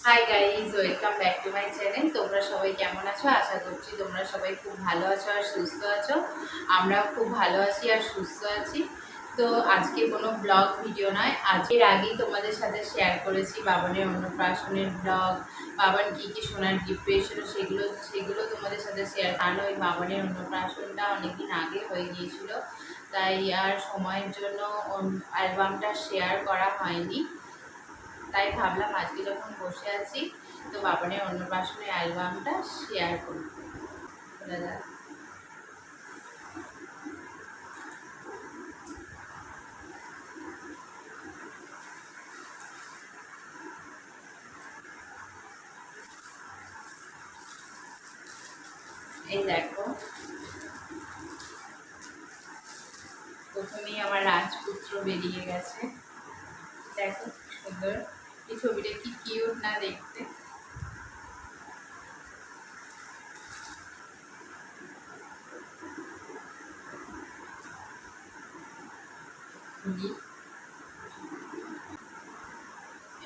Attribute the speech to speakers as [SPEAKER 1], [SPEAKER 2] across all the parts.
[SPEAKER 1] Hi guys, welcome back to my channel. তোমরা সবাই কেমন আছো? আশা করছি তোমরা সবাই খুব ভালো আছো আর সুস্থ আছো। আমরাও খুব ভালো আছি আর সুস্থ আছি। তো আজকে কোনো ব্লগ ভিডিও নয়, আজকের আগেই তোমাদের সাথে শেয়ার করেছি বাবানের অন্নপ্রাশনের ব্লগ। বাবান কী কী সোনার গিফট পেয়েছিল সেগুলো তোমাদের সাথে শেয়ার, কারণ ওই বাবানের অন্নপ্রাশনটা অনেকদিন আগে হয়ে গিয়েছিল, তাই আর সময়ের জন্য অ্যালবামটা শেয়ার করা হয়নি। তাই ভাবলাম আজকে যখন বসে আছি তো বাবানের অন্নপ্রাশনের অ্যালবামটা শেয়ার করব। এই দেখো, প্রথমেই আমার রাজপুত্র বেরিয়ে গেছে। দেখো সুন্দর, এই ছবিটা কি কিউট না দেখতে।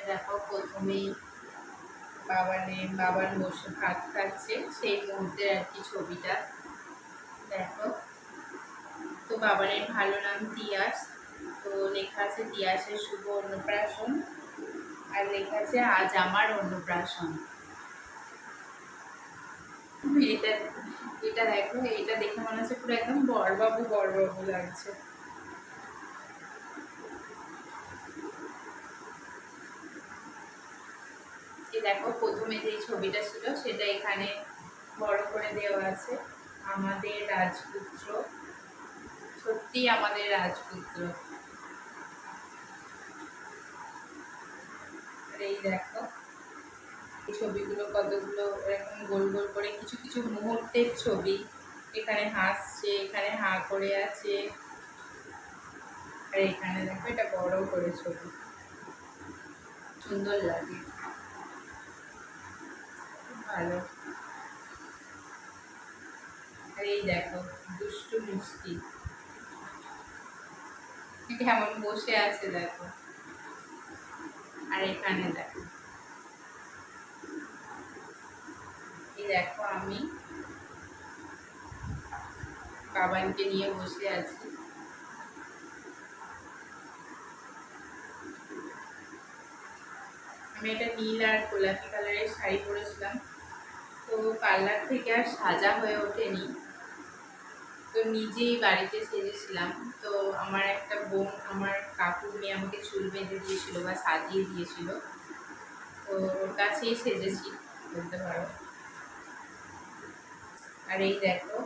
[SPEAKER 1] দেখো প্রথমেই বাবার বসে ভাত খাচ্ছে সেই মুহূর্তের আর কি ছবিটা। দেখো, তো বাবানের ভালো নাম তিয়াস, তো লেখা আছে তিয়াসের শুভ অন্নপ্রাশন, আর লেখা আছে আজ আমার অন্নপ্রাশন। এটা এটা দেখো, এটা দেখে মনে হচ্ছে পুরো একদম বড়বাবু বড়বাবু লাগছে। দেখো প্রথমে যে ছবিটা ছিল সেটা এখানে বড় করে দেওয়া আছে, আমাদের রাজপুত্র, সত্যি আমাদের রাজপুত্র। আর এই দেখো এই ছবিগুলো কতগুলো এরকম গোল গোল করে, কিছু কিছু মুহূর্তের ছবি। এখানে হাসছে, এখানে হা করে আছে, আর এখানে দেখো এটা বড় করে ছবি, সুন্দর লাগে, ভালো। আর এই দেখো দুষ্টু মিষ্টি কেমন বসে আছে দেখো। আর এখানে দেখো, এই দেখো আমি বাবানকে নিয়ে বসে আছি। আমি একটা নীল আর গোলাপি কালারের শাড়ি পরেছিলাম, তো পার্লার থেকে আর সাজা হয়ে ওঠেনি, তো নিজেই বাড়িতে সেজেছিলাম। তো আমার একটা বোন, আমার কাকুর মেয়ে আমাকে চুল বেঁধে দিয়েছিল বা সাজিয়ে দিয়েছিল, তো ওর কাছেই সেজেছি বলতে পারো। আর এই দেখো,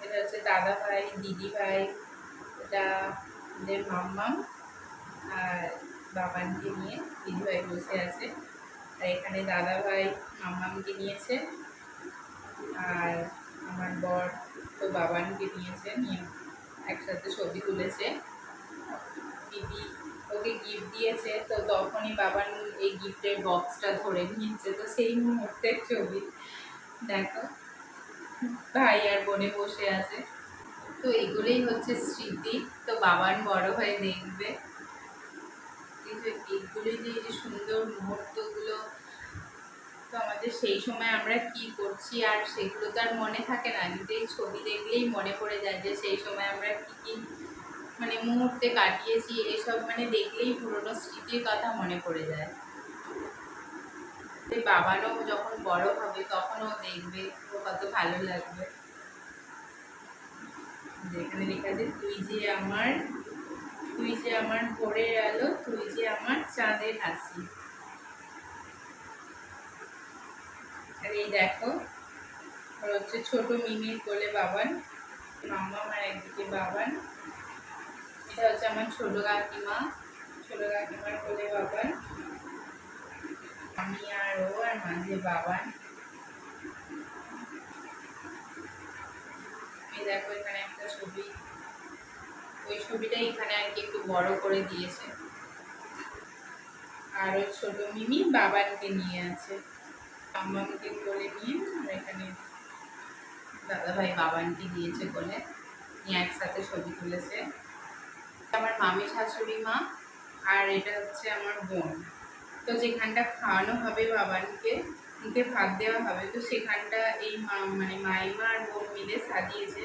[SPEAKER 1] এটা হচ্ছে দাদা ভাই, দিদি ভাই, এটা আমাদের মাম্মাম, আর বাবানকে নিয়ে দিদি ভাই বসে আছে। আর এখানে দাদা ভাই মাম্মামকে নিয়েছে, আর আমার বর তো বাবানকে নিয়েছে, নিয়ে একসাথে ছবি তুলেছে। দিদি ওকে গিফট দিয়েছে, তো তখনই বাবান এই গিফটের বক্সটা ধরে নিয়েছে, তো সেই মুহূর্তের ছবি। দেখো ভাই আর বোনে বসে আছে, তো এগুলোই হচ্ছে স্মৃতি। তো বাবান বড় হয়ে দেখবে এইগুলোই যে সুন্দর মুহূর্তগুলো, তো আমাদের সেই সময় আমরা কি করছি আর সেগুলো তো আর মনে থাকে না, কিন্তু এই ছবি দেখলেই মনে পড়ে যায় যে সেই সময় আমরা কি কি মানে মুহূর্তে কাটিয়েছি, এসব মানে দেখলেই পুরোনো স্মৃতির কথা মনে পড়ে যায়। বাবারও যখন বড় হবে তখনও দেখবে ও কত ভালো লাগবে। যেখানে লেখা আছে তুই যে আমার ভোরের আলো, তুই যে আমার চাঁদের হাসি। আর এই দেখো আর হচ্ছে ছোট মিমির কোলে বাবান, মাম্মা আমার একদিকে বাবান, এটা হচ্ছে আমার ছোট কাকিমার কোলে বাবান, আমি আর ও, আর মাঝে বাবান। এই দেখো এখানে একটা ছবি, ওই ছবিটা এখানে আর কি একটু বড় করে দিয়েছে। আর ওই ছোট মিমি বাবানকে নিয়ে আছে, মাম্মাকে কোলে নিয়ে, আর এখানে দাদাভাই বাবানকে দিয়েছে কোলে, নিয়ে একসাথে ছবি তুলেছে। আমার মামি শাশুড়ি মা, আর এটা হচ্ছে আমার বোন। তো যেখানটা খাওয়ানো হবে বাবানকে, মুখে ভাত দেওয়া হবে, তো সেখানটা এই মানে মাইমা আর বোন মিলে সাজিয়েছে।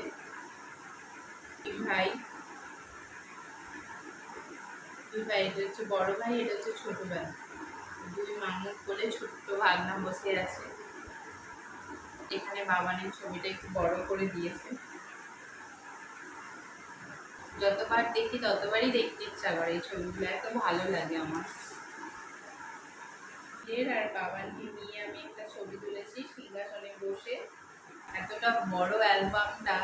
[SPEAKER 1] ভাই, দুই ভাই, এটা হচ্ছে বড় ভাই, এটা হচ্ছে ছোট ভাই, দুই মামুক বলে ছোট্ট ভাগনা বসে আছে। এখানে বাবানের ছবিটা একটু বড় করে দিয়েছে। যতবার দেখি ততবারই দেখতে ইচ্ছা করে এই ছবিগুলো, এত ভালো লাগে আমার। আর বাবানকে নিয়ে আমি একটা ছবি তুলেছি সিংহাসনে বসে। এতটা বড় অ্যালবামটা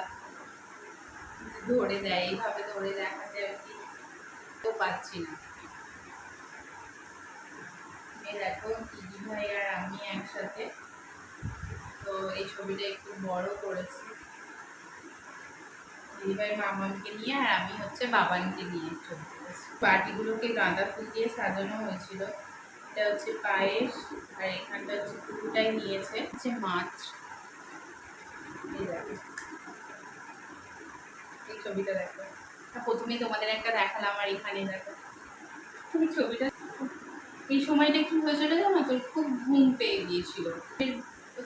[SPEAKER 1] ধরে দেয়, এইভাবে ধরে দেখাতে আর কি তো পাচ্ছি না। দেখো দিদি ভাই আর আমি একসাথে, তো এই ছবিটা একটু বড় করেছি। দিদি ভাই মামাকে নিয়ে আর আমি হচ্ছে বাবানকে নিয়ে ছবি তুলেছি। বাটিগুলোকে গাঁদা ফুল দিয়ে সাজানো হয়েছিল। এটা হচ্ছে পায়েস, আর এখানটা হচ্ছে পুরোটাই নিয়েছে হচ্ছে মাছ। এই ছবিটা দেখো, প্রথমেই তোমাদের একটা দেখালাম, আর এখানে দেখো ছবিটা। এই সময়টা কি হয়েছিল জানো তো, খুব ঘুম পেয়ে গিয়েছিল।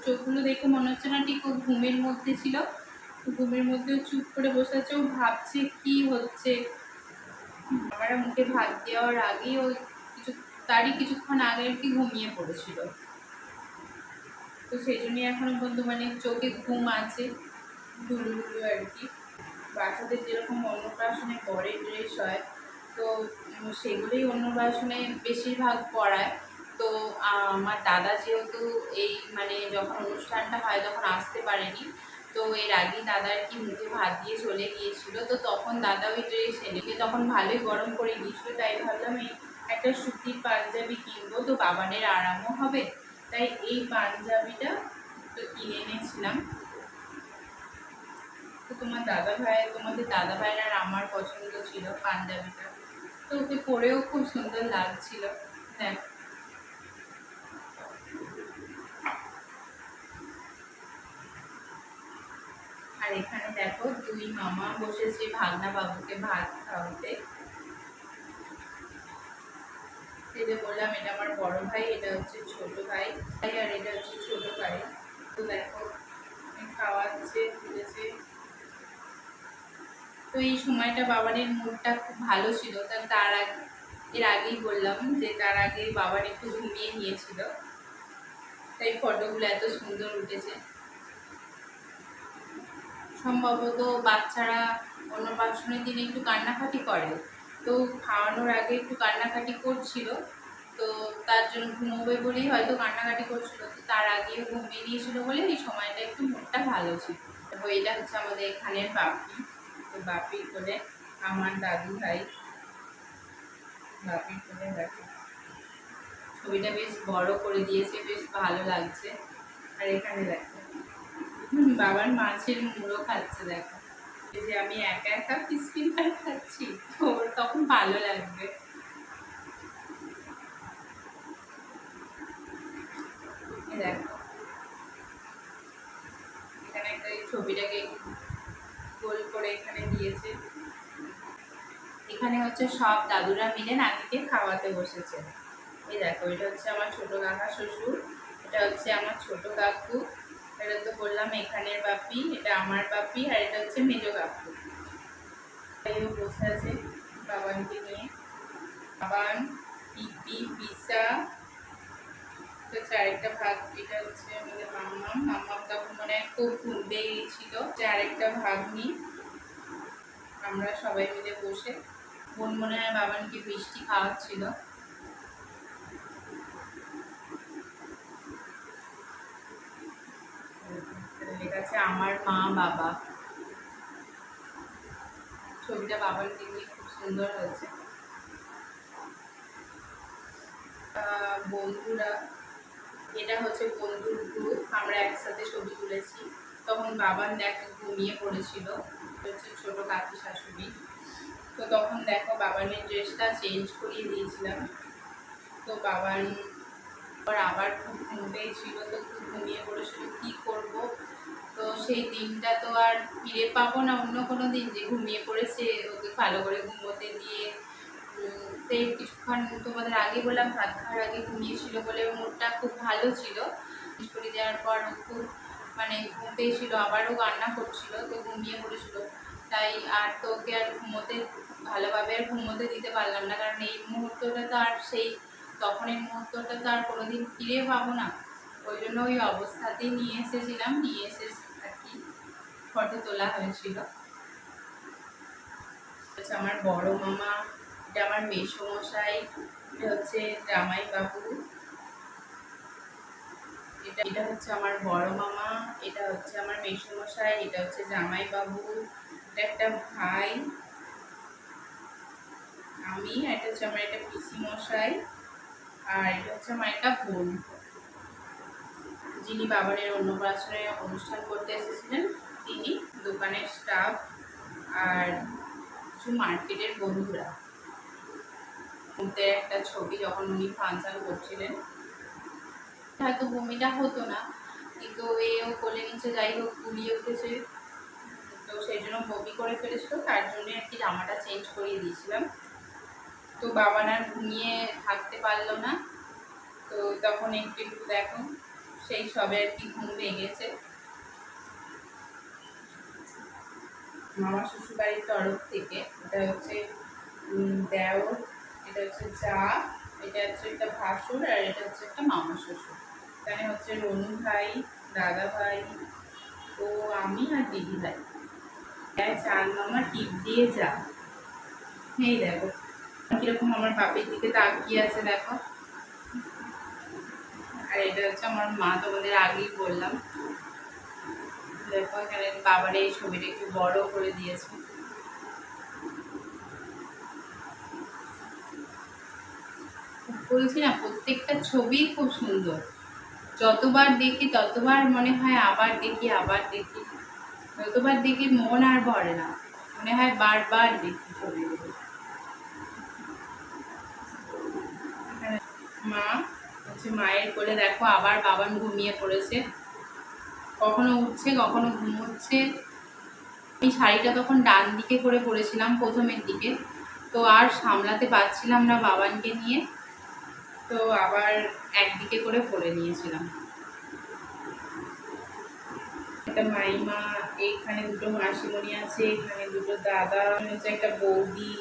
[SPEAKER 1] চোখগুলো দেখে মনে হচ্ছে না ঠিক ও ঘুমের মধ্যে ছিল, ঘুমের মধ্যে চুপ করে বসে আছে, ও ভাবছে কি হচ্ছে। আমরা মুখে ভাত দেওয়ার আগেই ও তারই কিছুক্ষণ আগে আর কি ঘুমিয়ে পড়েছিল। তো সেই জন্যই এখনো পর্যন্ত মানে চোখে ঘুম আছে, ঢুলু আর কি। বাচ্চাদের যেরকম অন্নপ্রাশনে বরের ড্রেস হয়, তো সেগুলোই অন্নপ্রাশনে বেশিরভাগ পড়ায়। তো আমার দাদা যেহেতু এই মানে যখন অনুষ্ঠানটা হয় তখন আসতে পারেনি, তো এর আগেই দাদা আর কি মুখে ভাত দিয়ে চলে গিয়েছিল। তো তখন দাদা ওই ড্রেস এনে তখন ভালোই গরম করে গিয়েছিল, তাই ভাবলাম এই একটা সুতির পাঞ্জাবি কিনবো, তো বাবানের আরামও হবে, তাই এই পাঞ্জাবিটা তো কিনে এনেছিলাম। তো তোমাদের দাদা ভাইয়ের আর আমার পছন্দ ছিল পাঞ্জাবিটা, তো ওকে পরেও খুব সুন্দর লাগছিল। দেখ, আর এখানে দেখো দুই মামা বসেছে ভাগনা বাবুকে ভাত খাওয়াতে। এই যে বললাম এটা আমার বড় ভাই, এটা হচ্ছে ছোট ভাই, আর এটা হচ্ছে ছোট ভাই। তো দেখো খাওয়াচ্ছে, তুলেছে। তো এই সময়টা বাবানের মুডটা খুব ভালো ছিল। তার আগে, এর আগেই বললাম যে তার আগে বাবার একটু ঘুমিয়ে নিয়েছিল, তাই ফটোগুলো এত সুন্দর উঠেছে। সম্ভবত বাচ্চারা অন্নপ্রাশনের দিনে একটু কান্নাকাটি করে, তো খাওয়ানোর আগে একটু কান্নাকাটি করছিল, তো তার জন্য ঘুমোবে বলেই হয়তো কান্নাকাটি করছিল, তো তার আগেও ঘুমিয়ে নিয়েছিল বলে এই সময়টা একটু মুডটা ভালো ছিল। তো এটা হচ্ছে আমাদের এখানের বাপি। তো বাপির কোলে আমার দাদু ভাই, বাপির কোলে দেখো ছবিটা বেশ বড় করে দিয়েছে, বেশ ভালো লাগছে। আর এখানে দেখো বাবার মাছের মুড়ো খাচ্ছে, দেখো যে আমি একা একা পিস ফিঙ্গার খাচ্ছি, ওর তখন ভালো লাগবে। দেখো এখানে একটা এই ছবিটাকে গোল করে এখানে দিয়েছে। এখানে হচ্ছে সব দাদুরা মিলে নাতিকে খাওয়াতে বসেছে। এই দেখো এটা হচ্ছে আমার ছোট কাকা শ্বশুর, এটা হচ্ছে আমার ছোট কাকু, এটা তো বললাম এখানের বাপি, এটা আমার বাপি, আর এটা হচ্ছে মেজো কাকু। বসে আছে বাবানকে নিয়ে, বাবান, পিপি, পিসা, তো আরেকটা ভাগ, এটা হচ্ছে আমাদের মাম্মাম তখন মনে হয় খুব ঘুরতে গিয়েছিল, আরেকটা ভাগ নিই আমরা সবাই মিলে বসে। বোন মনে হয় বাবানকে মিষ্টি খাওয়াচ্ছিল। লেখা আছে আমার মা বাবা। ছবিটা বাবানকে নিয়ে খুব সুন্দর হয়েছে। বন্ধুরা, এটা হচ্ছে বন্ধুর গ্রুপ, আমরা একসাথে ছবি তুলেছি। তখন বাবান দেখো ঘুমিয়ে পড়েছিল, হচ্ছে ছোট কাকু শাশুড়ি। তো তখন দেখো বাবানের ড্রেসটা চেঞ্জ করিয়ে দিয়েছিলাম। তো বাবান আবার খুব ঘুম পেয়েছিল, তো খুব ঘুমিয়ে পড়েছিল, কী করব। তো সেই দিনটা তো আর ফিরে পাবো না অন্য কোনো দিন, যে ঘুমিয়ে পড়েছে ওকে ভালো করে ঘুমোতে দিয়ে তো কিছুক্ষণ তোমাদের আগে বললাম ভাত খাওয়ার আগে ঘুমিয়েছিল বলে মুডটা খুব ভালো ছিল। করে দেওয়ার পর খুব মানে ঘুম পেয়েছিল, আবারও কান্না করছিল, তো ঘুমিয়ে পড়েছিল। তাই আর তো ওকে আর ঘুমোতে ভালোভাবে আর ঘুমোতে দিতে পারলাম না, কারণ এই মুহূর্তটা তো আর সেই তখনের মুহূর্তটা তো আর কোনোদিন ফিরে পাবো না। ওই জন্য ওই অবস্থাতেই নিয়ে এসেছিলাম, নিয়ে এসে আর কি ফটো তোলা হয়েছিল। আমার বড় মামা, এটা আমার মেসোমশাই, এটা হচ্ছে জামাই বাবু, এটা হচ্ছে আমার বড় মামা, এটা হচ্ছে আমার মেসোমশাই, এটা হচ্ছে জামাই বাবু, এটা একটা ভাই, আমি, এটা হচ্ছে আমার একটা পিসি মশাই, আর এটা হচ্ছে আমার একটা বোন, যিনি বাবানের অন্নপ্রাশনে অনুষ্ঠান করতে এসেছিলেন, তিনি দোকানের স্টাফ, আর কিছু মার্কেটের বন্ধুরা। একটা ছবি যখন উনি ফাংশন করছিলেন, হয়তো বমিটা হতো না, কিন্তু এও কোলে নিচে যাই হোক গুলিয়ে উঠেছে, তো সেই জন্য বমি করে ফেলেছিল, তার জন্য আর কি জামাটা চেঞ্জ করিয়ে দিয়েছিলাম। তো বাবা না ঘুমিয়ে থাকতে পারলো না, তো তখন একটু দেখো সেই সবে আর কি ঘুম ভেঙেছে। মামা শ্বশুরবাড়ির তরফ থেকে, এটা হচ্ছে দেওর, এটা হচ্ছে যা, এটা হচ্ছে একটা ভাসুর, আর এটা হচ্ছে একটা মামা শ্বশুর। এখানে হচ্ছে রনু ভাই, দাদা ভাই, ও আমি আর দিদি ভাই। চার মামা টিপ দিয়ে যা, এই দেখো কিরকম আমার বাপের দিকে তাকিয়ে আছে দেখো। আর এটা হচ্ছে আমার মা, তোমাদের আগেই বললাম। দেখো এখানে বাবার এই ছবিটা একটু বড় করে দিয়েছে। বলছি না, প্রত্যেকটা ছবি খুব সুন্দর, যতবার দেখি ততবার মনে হয় আবার দেখি আবার দেখি, যতবার দেখি মন আর ভরে না, মনে হয় বারবার দেখি ছবিগুলো। মা হচ্ছে, মায়ের কোলে দেখো আবার বাবান ঘুমিয়ে পড়েছে, কখনো উঠছে কখনো ঘুমোচ্ছে। এই শাড়িটা তখন ডান দিকে করে পরেছিলাম প্রথমের দিকে, তো আর সামলাতে পারছিলাম না বাবানকে নিয়ে, তো আবার একদিকে করে পরে নিয়েছিলাম। একটা মাইমা, এইখানে দুটো মাসিমণি আছে, এখানে দুটো দাদা, হচ্ছে একটা বৌদি,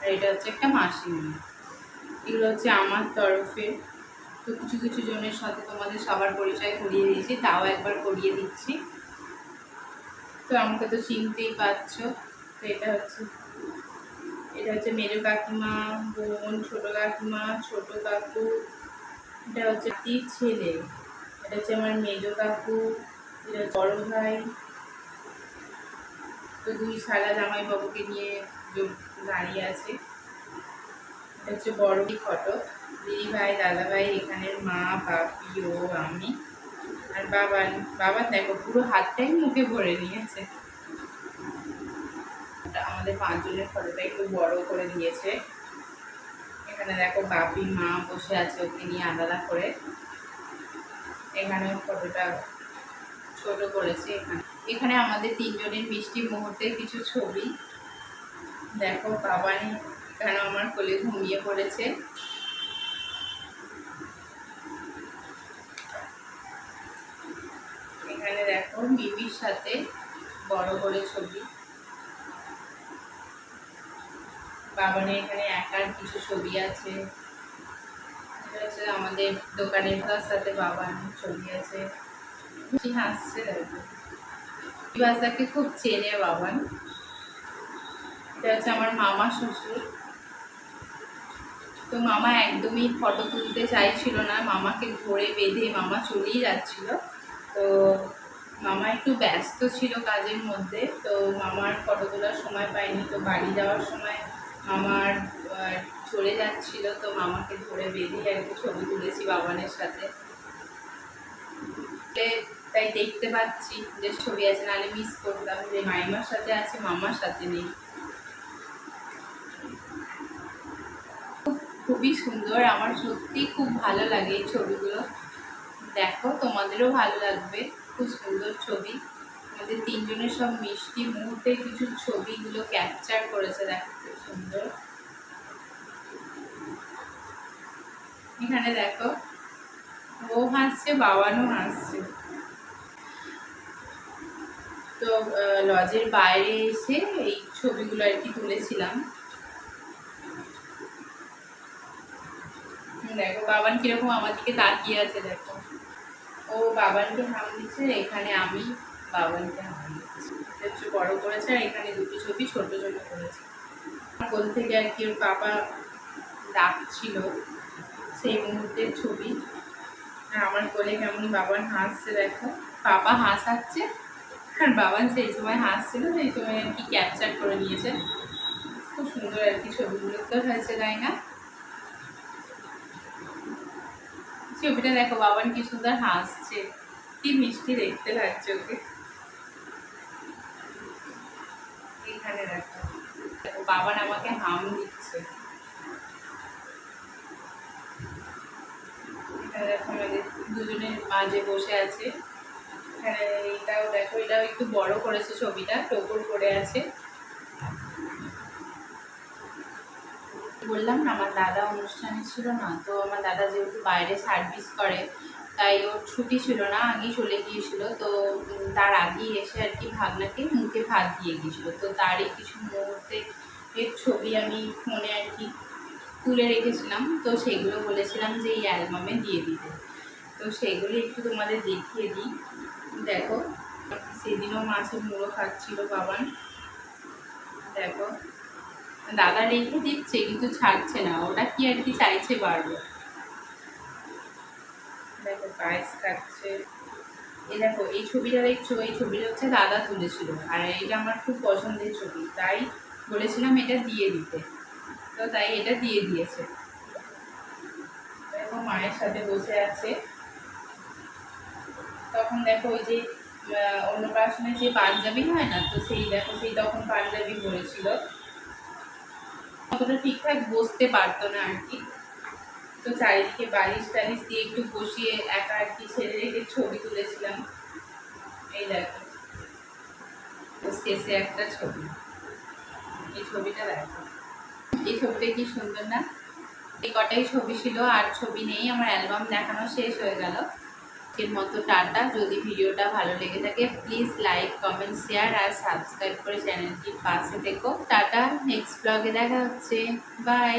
[SPEAKER 1] আর এটা হচ্ছে একটা মাসিমণি। এগুলো হচ্ছে আমার তরফে। তো কিছু কিছু জনের সাথে তোমাদের সবার পরিচয় করিয়ে দিয়েছি, তাও একবার করিয়ে দিচ্ছি। তো আমাকে তো চিনতেই পারছো। তো এটা হচ্ছে মেজো কাকিমা, বোন, ছোট কাকিমা, ছোট কাকু, এটা হচ্ছে ছেলে, এটা হচ্ছে আমার মেজো কাকু, এটা বড় ভাই। তো দুই শালা জামাই বাবুকে নিয়ে দাঁড়িয়ে আছে। এটা হচ্ছে বড় ফটো, দিদি ভাই, দাদা ভাই, এখানের মা, বাপি, ও, আমি আর বাবা দেখো পুরো হাতটাই মুখে ভরে নিয়েছে। আমাদের পাঁচজনের ফটোটা একটু বড় করে দিয়েছে। এখানে দেখো বাপি, মা বসে আছে ওকে নিয়ে আলাদা করে, এখানে ফটোটা ছোট করেছে। এখানে আমাদের তিনজনের মিষ্টি মুহূর্তের কিছু ছবি দেখো। বাবানি কেন আমার কোলে ঘুমিয়ে পড়েছে। এখানে দেখো মিমির সাথে বড় করে ছবি। বাবানের এখানে একার কিছু ছবি আছে। এটা হচ্ছে আমাদের দোকানের সাথে বাবার ছবি আছে। হাসছে দেখো, ভাষাকে খুব চেনে বাবান। এটা হচ্ছে আমার মামা শ্বশুর। তো মামা একদমই ফটো তুলতে চাইছিল না, মামাকে ধরে বেঁধে মামা চলেই যাচ্ছিল। তো মামা একটু ব্যস্ত ছিল কাজের মধ্যে, তো মামার ফটো তোলার সময় পায়নি। তো বাড়ি যাওয়ার সময় মামার চলে যাচ্ছিল, তো মামাকে ধরে বেঁধে একটু ছবি তুলেছি বাবানের সাথে। তাই দেখতে পাচ্ছি যে ছবি আছে, নাহলে মিস করতাম যে মাইমার সাথে আছে মামার সাথে নেই। খুবই সুন্দর, আমার সত্যি খুব ভালো লাগে এই ছবিগুলো। দেখো তোমাদেরও ভালো লাগবে, খুব সুন্দর ছবি। আমাদের তিনজনের সব মিষ্টি মুহূর্তে কিছু ছবিগুলো ক্যাপচার করেছে, দেখো খুব সুন্দর। এখানে দেখো ও হাসছে, বাবানও হাসছে। তো লজের বাইরে এসে এই ছবিগুলো আর কি তুলেছিলাম। দেখো বাবান কিরকম আমার দিকে তাকিয়ে আছে, দেখো ও বাবানকে হাম দিচ্ছে, এখানে আমি বাবানকে হাম দিচ্ছি। একটু বড় করেছে আর এখানে দুটি ছবি ছোট ছোট করেছে। কোল থেকে আর কি ওর পাপা ডাকছিল, সেই মুহূর্তের ছবি। আর আমার কোলে কেমন বাবান হাসছে, দেখো পাপা হাসাচ্ছে আর বাবান সেই সময় হাসছিল, সেই সময় আর কি ক্যাপচার করে নিয়েছে। খুব সুন্দর আর কি ছবিগুলো তো হয়েছে, তাই না? ছবিটা দেখো বাবান কি সুন্দর হাসছে, কি মিষ্টি দেখতে লাগছে ওকে। এখানে দেখো বাবান আমাকে হাম দিচ্ছে। এখানে দেখো আমাদের দুজনের মাঝে বসে আছে। এখানে এইটাও দেখো, এটাও একটু বড় করেছে ছবিটা, টোপর করে আছে। বললাম না আমার দাদা অনুষ্ঠানে ছিল না, তো আমার দাদা যেহেতু বাইরে সার্ভিস করে তাই ওর ছুটি ছিল না, আগেই চলে গিয়েছিল। তো তার আগেই এসে আর কি ভাগনাকে মুখে ভাত দিয়ে গিয়েছিল। তো তারই কিছু মুহূর্তে এর ছবি আমি ফোনে আর কি তুলে রেখেছিলাম, তো সেগুলো বলেছিলাম যে এই অ্যালবামে দিয়ে দিতে। তো সেগুলি একটু তোমাদের দেখিয়ে দিই। দেখো সেদিনও মাছের মুড়ো খাচ্ছিল বাবান, দেখো দাদা রেখে দিচ্ছে কিন্তু ছাড়ছে না, ওটা কি আর কি চাইছে বারবার। দেখো পায়েস খাচ্ছে। এই দেখো এই ছবিটা দেখছো, এই ছবিটা হচ্ছে দাদা তুলেছিল, আর এটা আমার খুব পছন্দের ছবি, তাই বলেছিলাম এটা দিয়ে দিতে, তো তাই এটা দিয়ে দিয়েছে। দেখো মায়ের সাথে বসে আছে। তখন দেখো ওই যে অন্নপ্রাশনে যে পাঞ্জাবি হয় না, তো সেই দেখো সেই তখন পাঞ্জাবি পরেছিল, অতটা ঠিকঠাক বসতে পারতো না আর কি। তো চারিদিকে বালিশ টালিশ দিয়ে একটু বসিয়ে একা আর কি ছেড়ে রেখে ছবি তুলেছিলাম। এই দেখো শেষে একটা ছবি, এই ছবিটা দেখো, এই ছবিটা কি সুন্দর না? এই কটাই ছবি ছিল, আর ছবি নেই, আমার অ্যালবাম দেখানো শেষ হয়ে গেল। এর মতো টাটা। যদি ভিডিওটা ভালো লেগে থাকে প্লিজ লাইক কমেন্ট শেয়ার আর সাবস্ক্রাইব করে চ্যানেলটির পাশে থেকো। টাটা, নেক্সট ব্লগে দেখা হচ্ছে, বাই।